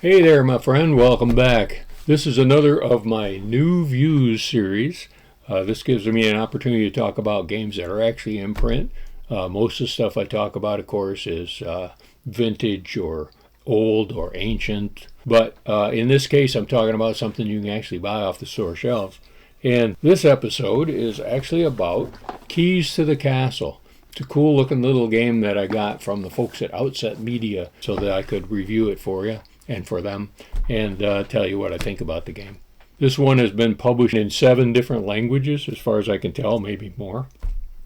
Hey there, my friend. Welcome back. This is another of my New Views series. This gives me an opportunity to talk about games that are actually in print. Most of the stuff I talk about, of course, is vintage or old or ancient. But in this case, I'm talking about something you can actually buy off the store shelves. And this episode is actually about Keys to the Castle. It's a cool looking little game that I got from the folks at Outset Media so that I could review it for you and for them and tell you what I think about the game. This one has been published in 7 different languages as far as I can tell, maybe more.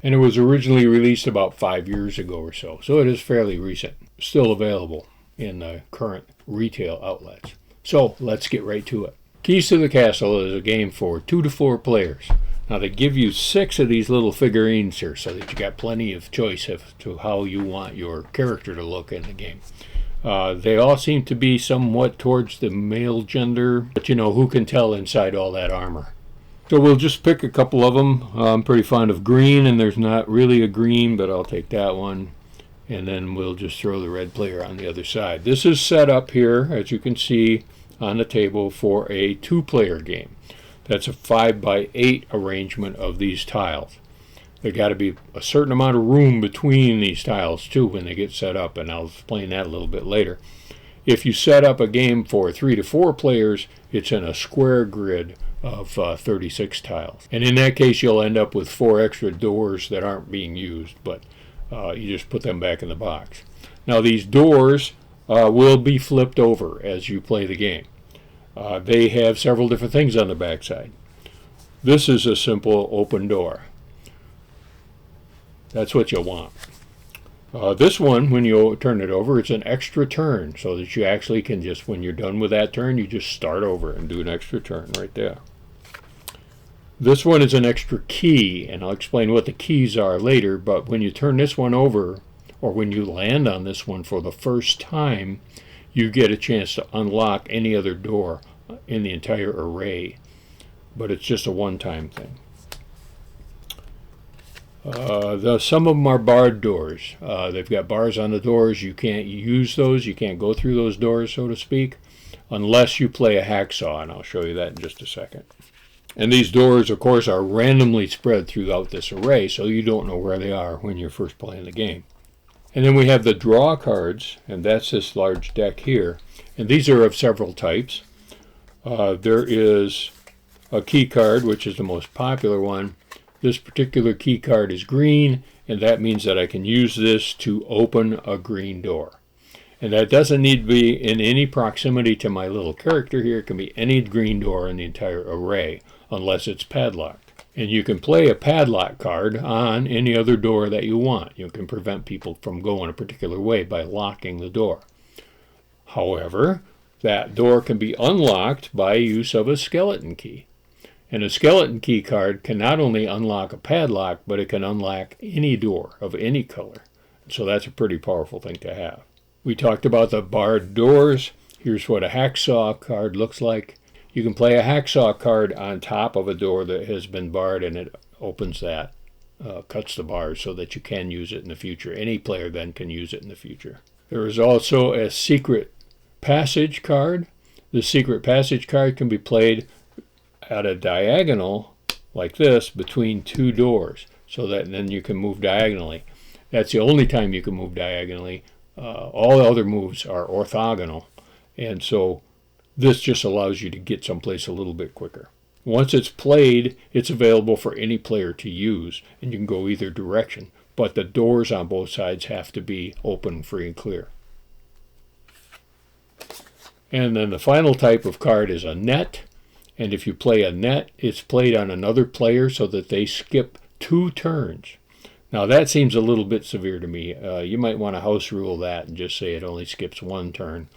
And it was originally released about 5 years ago or so it is fairly recent. Still available in the current retail outlets. So let's get right to it. Keys to the Castle is a game for 2 to 4 players. Now they give you 6 of these little figurines here so that you got plenty of choice as to how you want your character to look in the game. They all seem to be somewhat towards the male gender, but you know, who can tell inside all that armor? So we'll just pick a couple of them. I'm pretty fond of green, and there's not really a green, but I'll take that one. And then we'll just throw the red player on the other side. This is set up here, as you can see, on the table for a 2-player game. That's a 5x8 arrangement of these tiles. There got to be a certain amount of room between these tiles too when they get set up, and I'll explain that a little bit later. If you set up a game for 3 to 4 players, it's in a square grid of 36 tiles. And in that case, you'll end up with 4 extra doors that aren't being used, but you just put them back in the box. Now these doors will be flipped over as you play the game. They have several different things on the backside. This is a simple open door. That's what you'll want. This one, when you turn it over, it's an extra turn so that you actually can just, when you're done with that turn, you just start over and do an extra turn right there. This one is an extra key, and I'll explain what the keys are later, but when you turn this one over, or when you land on this one for the first time, you get a chance to unlock any other door in the entire array, but it's just a one-time thing. Some of them are barred doors. They've got bars on the doors. You can't use those. You can't go through those doors, so to speak, unless you play a hacksaw, and I'll show you that in just a second. And these doors, of course, are randomly spread throughout this array, so you don't know where they are when you're first playing the game. And then we have the draw cards, and that's this large deck here. And these are of several types. There is a key card, which is the most popular one. This particular key card is green, and that means that I can use this to open a green door. And that doesn't need to be in any proximity to my little character here. It can be any green door in the entire array, unless it's padlocked. And you can play a padlock card on any other door that you want. You can prevent people from going a particular way by locking the door. However, that door can be unlocked by use of a skeleton key. And a skeleton key card can not only unlock a padlock, but it can unlock any door of any color. So that's a pretty powerful thing to have. We talked about the barred doors. Here's what a hacksaw card looks like. You can play a hacksaw card on top of a door that has been barred, and it opens that, cuts the bars so that you can use it in the future. Any player then can use it in the future. There is also a secret passage card. The secret passage card can be played at a diagonal like this between 2 doors, so that then you can move diagonally. That's the only time you can move diagonally. All the other moves are orthogonal, and so this just allows you to get someplace a little bit quicker. Once it's played, it's available for any player to use, and you can go either direction, but the doors on both sides have to be open, free, and clear. And then the final type of card is a net. And if you play a net, it's played on another player so that they skip 2 turns. Now that seems a little bit severe to me. You might want to house rule that and just say it only skips 1 turn.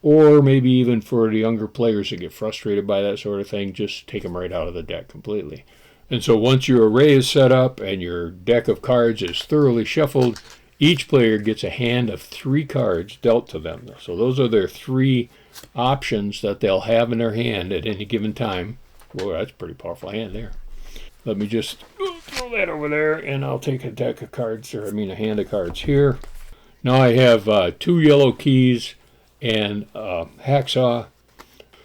Or maybe even for the younger players that get frustrated by that sort of thing, just take them right out of the deck completely. And so once your array is set up and your deck of cards is thoroughly shuffled, each player gets a hand of 3 cards dealt to them. So those are their 3 options that they'll have in their hand at any given time. Well, that's a pretty powerful hand there. Let me just throw that over there, and I'll take a deck of cards, a hand of cards here. Now I have 2 yellow keys and a hacksaw.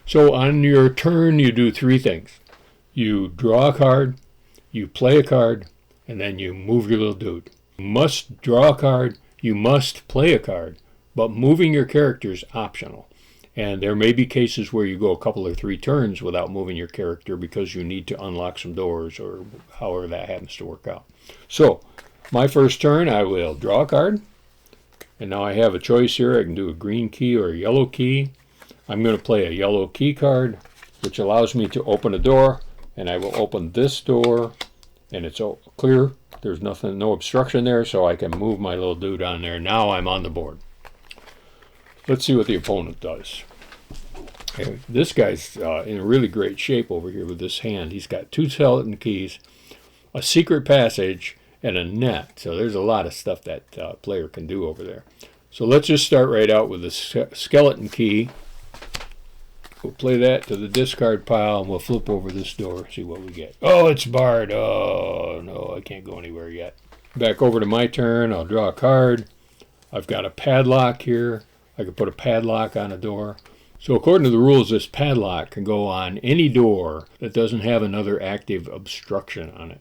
So on your turn, you do three things. You draw a card, you play a card, and then you move your little dude. You must draw a card, you must play a card, but moving your character is optional. And there may be cases where you go a couple or three turns without moving your character because you need to unlock some doors or however that happens to work out. So, my first turn, I will draw a card. And now I have a choice here. I can do a green key or a yellow key. I'm going to play a yellow key card, which allows me to open a door. And I will open this door, and it's clear. There's nothing, no obstruction there, so I can move my little dude on there. Now I'm on the board. Let's see what the opponent does. Okay, this guy's in really great shape over here with this hand. He's got two skeleton keys, a secret passage, and a net. So there's a lot of stuff that player can do over there. So let's just start right out with the skeleton key. We'll play that to the discard pile, and we'll flip over this door, see what we get. Oh, it's barred. Oh, no, I can't go anywhere yet. Back over to my turn. I'll draw a card. I've got a padlock here. I can put a padlock on a door. So according to the rules, this padlock can go on any door that doesn't have another active obstruction on it.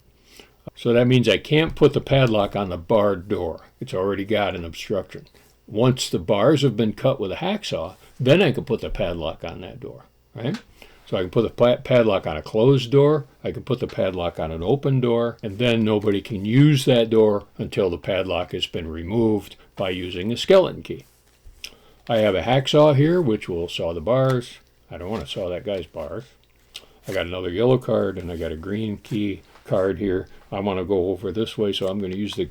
So that means I can't put the padlock on the barred door. It's already got an obstruction. Once the bars have been cut with a hacksaw, then I can put the padlock on that door, right? So I can put the padlock on a closed door, I can put the padlock on an open door, and then nobody can use that door until the padlock has been removed by using a skeleton key. I have a hacksaw here, which will saw the bars. I don't want to saw that guy's bars. I got another yellow card, and I got a green key card here. I want to go over this way, so I'm going to use the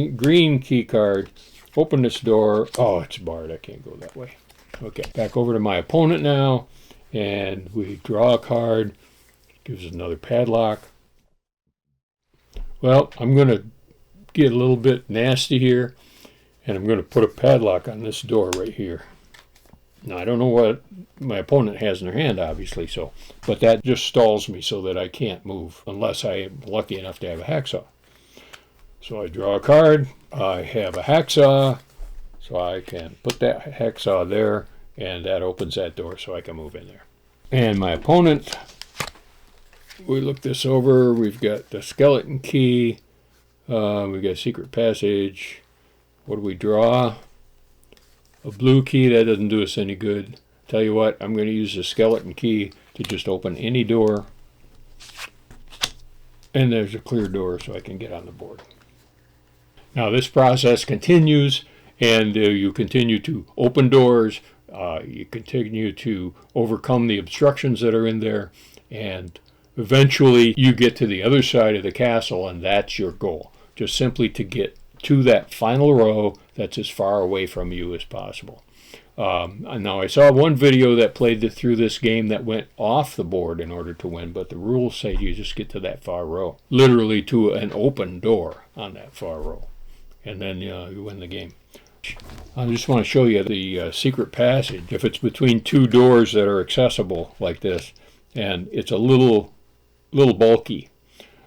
green key card. Open this door. Oh, it's barred. I can't go that way. Okay, back over to my opponent now, and we draw a card. Gives us another padlock. Well, I'm going to get a little bit nasty here, and I'm going to put a padlock on this door right here. Now, I don't know what my opponent has in their hand, obviously, but that just stalls me so that I can't move unless I am lucky enough to have a hacksaw. So I draw a card. I have a hacksaw, so I can put that hacksaw there, and that opens that door so I can move in there. And my opponent, we look this over. We've got the skeleton key. We've got a secret passage. What do we draw? A blue key. That doesn't do us any good. Tell you what, I'm going to use the skeleton key to just open any door. And there's a clear door so I can get on the board. Now this process continues, and you continue to open doors. You continue to overcome the obstructions that are in there, and eventually you get to the other side of the castle, and that's your goal. Just simply to get to that final row that's as far away from you as possible. Now I saw one video that played through this game that went off the board in order to win, but the rules say you just get to that far row, literally to an open door on that far row, and then you win the game. I just want to show you the secret passage. If it's between two doors that are accessible like this, and it's a little bulky.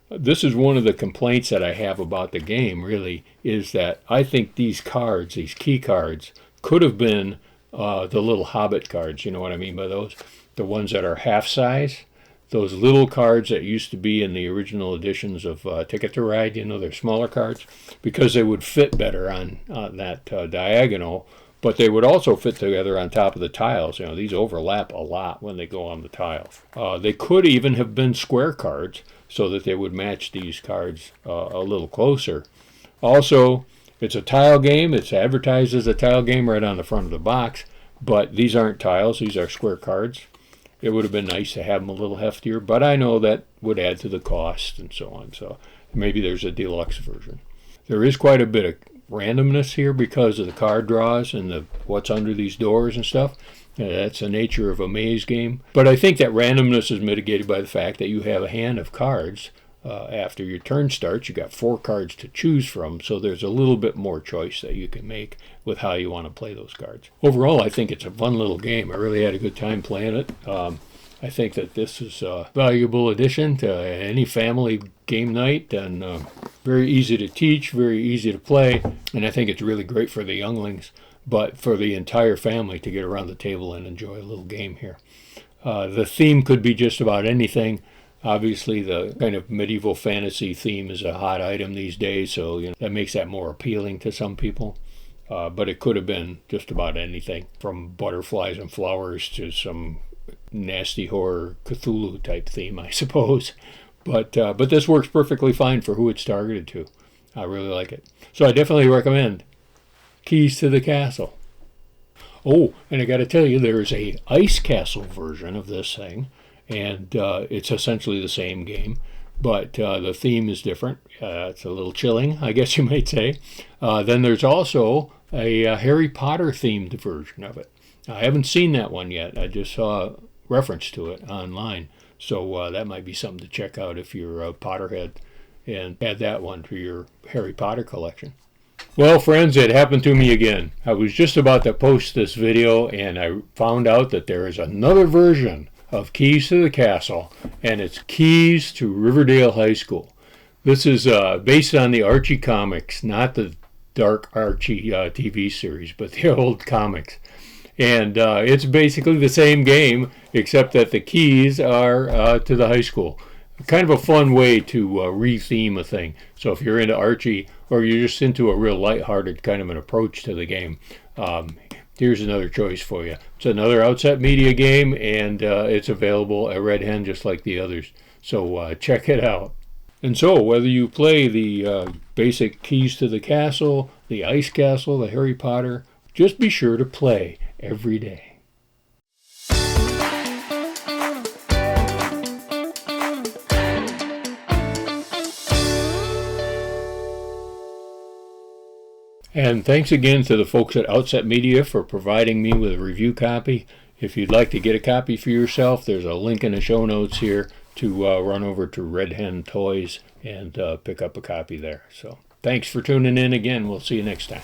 This is one of the complaints that I have about the game, really, is that I think these cards, these key cards, could have been the little Hobbit cards. You know what I mean by those? The ones that are half size. Those little cards that used to be in the original editions of Ticket to Ride, you know, they're smaller cards, because they would fit better on that diagonal, but they would also fit together on top of the tiles. You know, these overlap a lot when they go on the tiles. They could even have been square cards so that they would match these cards a little closer. Also, it's a tile game. It's advertised as a tile game right on the front of the box, but these aren't tiles. These are square cards. It would have been nice to have them a little heftier, but I know that would add to the cost and so on. So maybe there's a deluxe version. There is quite a bit of randomness here because of the card draws and what's under these doors and stuff. That's the nature of a maze game. But I think that randomness is mitigated by the fact that you have a hand of cards. After your turn starts, you got 4 cards to choose from, so there's a little bit more choice that you can make with how you want to play those cards. Overall, I think it's a fun little game. I really had a good time playing it. I think that this is a valuable addition to any family game night, and very easy to teach, very easy to play, and I think it's really great for the younglings. but for the entire family to get around the table and enjoy a little game here. The theme could be just about anything. Obviously, the kind of medieval fantasy theme is a hot item these days, so that makes that more appealing to some people. But it could have been just about anything, from butterflies and flowers to some nasty horror Cthulhu type theme, I suppose. But this works perfectly fine for who it's targeted to. I really like it. So I definitely recommend Keys to the Castle. Oh, and I got to tell you, there's a Ice Castle version of this thing, and it's essentially the same game, but the theme is different. It's a little chilling, I guess you might say. Then there's also a Harry Potter themed version of it. I haven't seen that one yet. I just saw a reference to it online, so that might be something to check out if you're a Potterhead, and add that one to your Harry Potter collection. Well, friends, it happened to me again. I was just about to post this video, and I found out that there is another version of Keys to the Castle, and it's Keys to Riverdale High School. This is based on the Archie Comics, not the Dark Archie TV series, but the old comics. And it's basically the same game, except that the keys are to the high school. Kind of a fun way to re-theme a thing. So if you're into Archie, or you're just into a real lighthearted kind of an approach to the game, here's another choice for you. It's another Outset Media game, and it's available at Red Hen just like the others. So check it out. And so whether you play the basic Keys to the Castle, the Ice Castle, the Harry Potter, just be sure to play every day. And thanks again to the folks at Outset Media for providing me with a review copy. If you'd like to get a copy for yourself, there's a link in the show notes here to run over to Red Hen Toys and pick up a copy there. So thanks for tuning in again. We'll see you next time.